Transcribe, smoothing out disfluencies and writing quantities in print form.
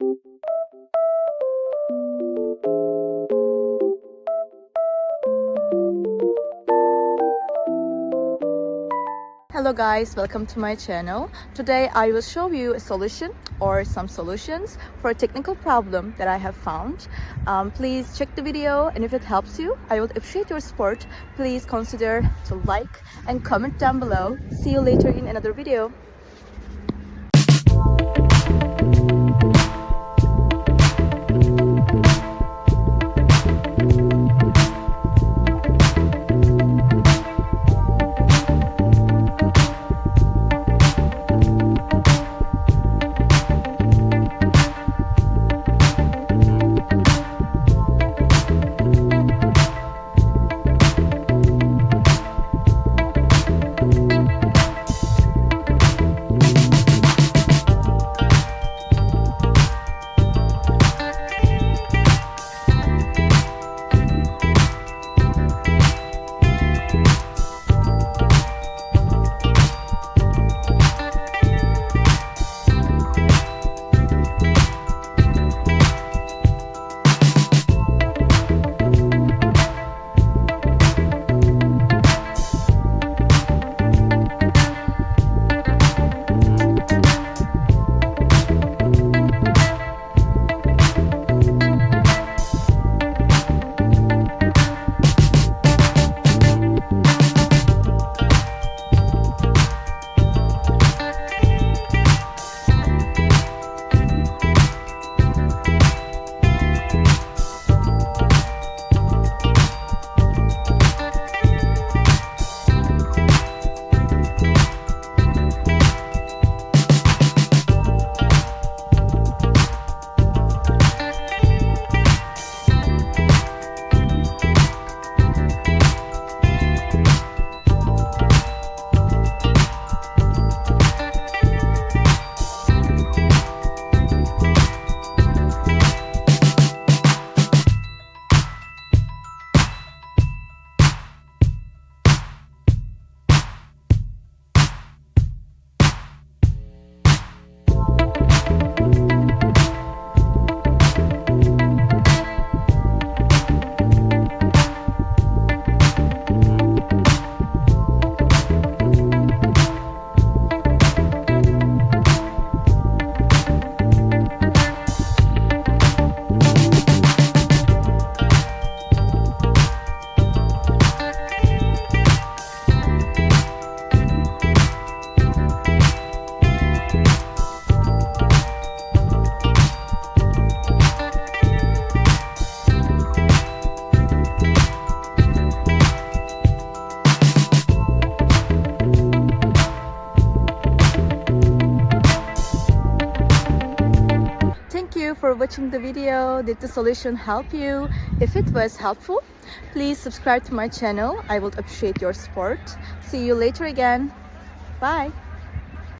Hello guys, welcome to my channel. Today I will show you a solution or some solutions for a technical problem that I have found. Please check the video, and if it helps you, I would appreciate your support. Please consider to like and comment down below. See you later in another video. Thank you for watching the video. Did the solution help you? If it was helpful, please subscribe to my channel. I would appreciate your support. See you later again. Bye.